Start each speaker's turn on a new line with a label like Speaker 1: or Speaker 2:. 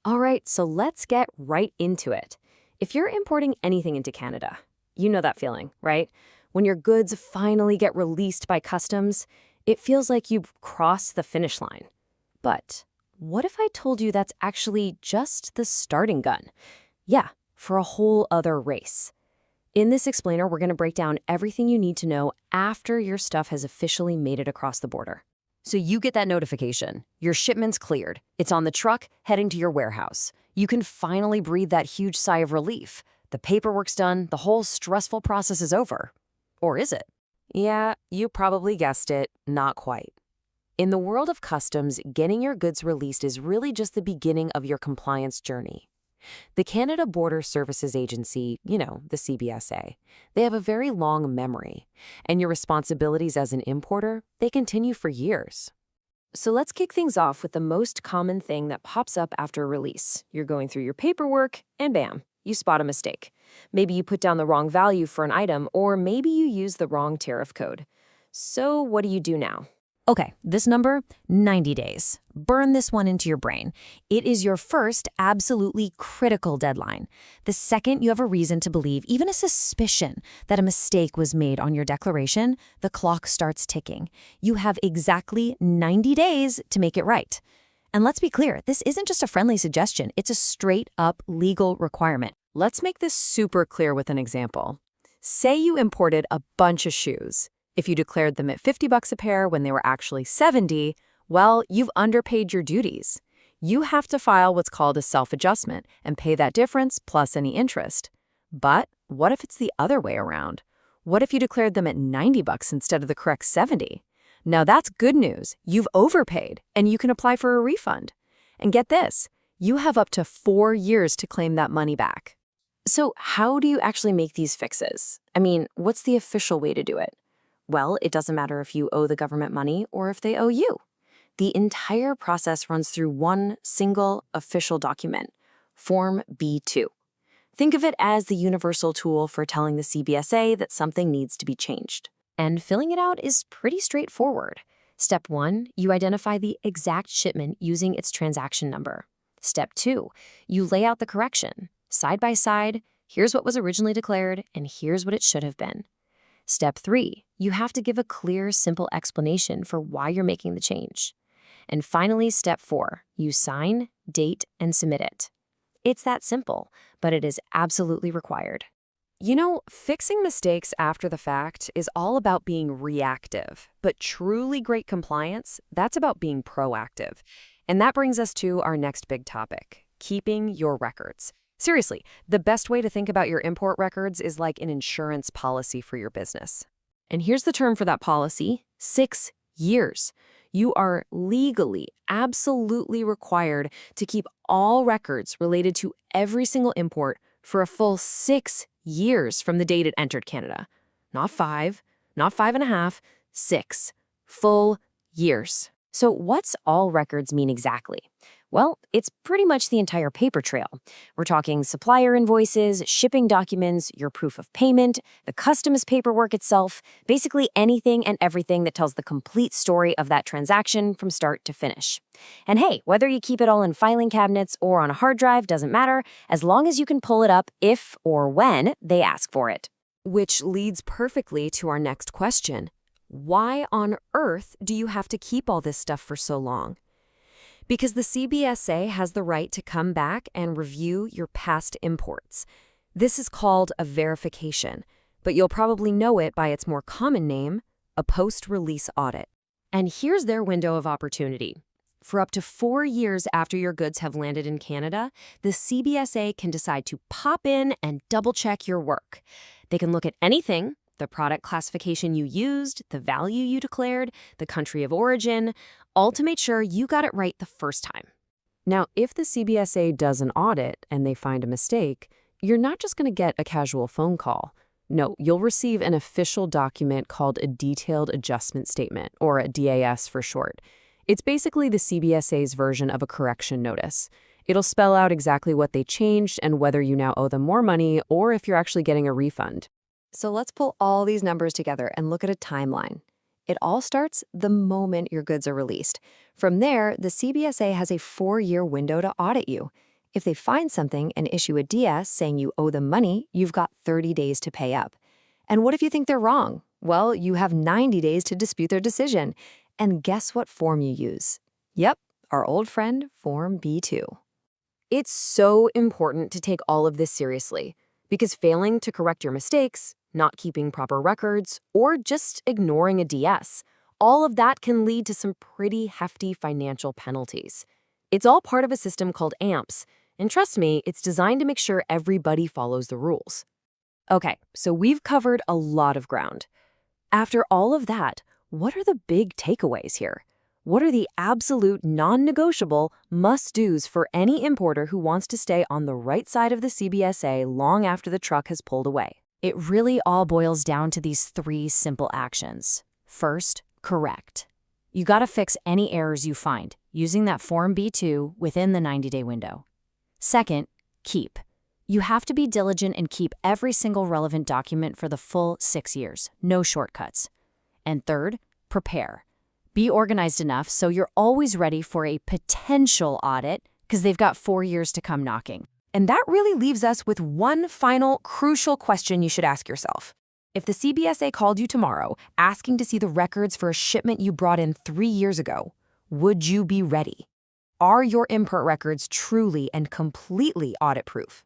Speaker 1: All right, so let's get right into it. If you're importing anything into Canada, you know that feeling, right? When your goods finally get released by customs, it feels like you've crossed the finish line. But what if I told you that's actually just the starting gun? Yeah, for a whole other race. In this explainer, we're going to break down everything you need to know after your stuff has officially made it across the border. So you get that notification. Your shipment's cleared. It's on the truck, heading to your warehouse. You can finally breathe that huge sigh of relief. The paperwork's done, the whole stressful process is over. Or is it? Yeah, you probably guessed it, not quite. In the world of customs, getting your goods released is really just the beginning of your compliance journey. The Canada Border Services Agency, the CBSA, they have a very long memory, and your responsibilities as an importer, they continue for years. So let's kick things off with the most common thing that pops up after a release. You're going through your paperwork, and bam, you spot a mistake. Maybe you put down the wrong value for an item, or maybe you use the wrong tariff code. So what do you do now? Okay, this number, 90 days. Burn this one into your brain. It is your first absolutely critical deadline. The second you have a reason to believe, even a suspicion, that a mistake was made on your declaration, the clock starts ticking. You have exactly 90 days to make it right. And let's be clear, this isn't just a friendly suggestion. It's a straight-up legal requirement. Let's make this super clear with an example. Say you imported a bunch of shoes. If you declared them at $50 a pair when they were actually $70, well, you've underpaid your duties. You have to file what's called a self-adjustment and pay that difference plus any interest. But what if it's the other way around? What if you declared them at $90 instead of the correct $70? Now that's good news. You've overpaid, and you can apply for a refund. And get this, you have up to 4 years to claim that money back. So how do you actually make these fixes? I mean, what's the official way to do it? Well, it doesn't matter if you owe the government money or if they owe you. The entire process runs through one single official document, Form B2. Think of it as the universal tool for telling the CBSA that something needs to be changed. And filling it out is pretty straightforward. Step 1, you identify the exact shipment using its transaction number. Step 2, you lay out the correction. Side by side, here's what was originally declared, and here's what it should have been. Step 3, you have to give a clear, simple explanation for why you're making the change. And finally, step 4, you sign, date, and submit it. It's that simple, but it is absolutely required. Fixing mistakes after the fact is all about being reactive, but truly great compliance, that's about being proactive. And that brings us to our next big topic, keeping your records. Seriously, the best way to think about your import records is like an insurance policy for your business. And here's the term for that policy, 6 years. You are legally, absolutely required to keep all records related to every single import for a full 6 years from the date it entered Canada. Not 5, not 5.5, 6 full years. So what's all records mean exactly? Well, it's pretty much the entire paper trail. We're talking supplier invoices, shipping documents, your proof of payment, the customs paperwork itself, basically anything and everything that tells the complete story of that transaction from start to finish. And hey, whether you keep it all in filing cabinets or on a hard drive doesn't matter, as long as you can pull it up if or when they ask for it. Which leads perfectly to our next question. Why on earth do you have to keep all this stuff for so long? Because the CBSA has the right to come back and review your past imports. This is called a verification, but you'll probably know it by its more common name, a post-release audit. And here's their window of opportunity. For up to 4 years after your goods have landed in Canada, the CBSA can decide to pop in and double-check your work. They can look at anything, the product classification you used, the value you declared, the country of origin, all to make sure you got it right the first time. Now, if the CBSA does an audit and they find a mistake, you're not just going to get a casual phone call. No, you'll receive an official document called a Detailed Adjustment Statement, or a DAS for short. It's basically the CBSA's version of a correction notice. It'll spell out exactly what they changed and whether you now owe them more money or if you're actually getting a refund. So let's pull all these numbers together and look at a timeline. It all starts the moment your goods are released. From there, the CBSA has a 4-year window to audit you. If they find something and issue a DS saying you owe them money, you've got 30 days to pay up. And what if you think they're wrong? Well, you have 90 days to dispute their decision. And guess what form you use? Yep, our old friend, Form B2. It's so important to take all of this seriously, because failing to correct your mistakes, not keeping proper records, or just ignoring a DS, all of that can lead to some pretty hefty financial penalties. It's all part of a system called AMPS, and trust me, it's designed to make sure everybody follows the rules. Okay, so we've covered a lot of ground. After all of that, what are the big takeaways here? What are the absolute non-negotiable must-dos for any importer who wants to stay on the right side of the CBSA long after the truck has pulled away?
Speaker 2: It really all boils down to these 3 simple actions. First, correct. You gotta fix any errors you find using that Form B2 within the 90-day window. Second, keep. You have to be diligent and keep every single relevant document for the full 6 years, no shortcuts. And third, prepare. Be organized enough so you're always ready for a potential audit because they've got 4 years to come knocking.
Speaker 1: And that really leaves us with one final crucial question you should ask yourself. If the CBSA called you tomorrow asking to see the records for a shipment you brought in 3 years ago, would you be ready? Are your import records truly and completely audit-proof?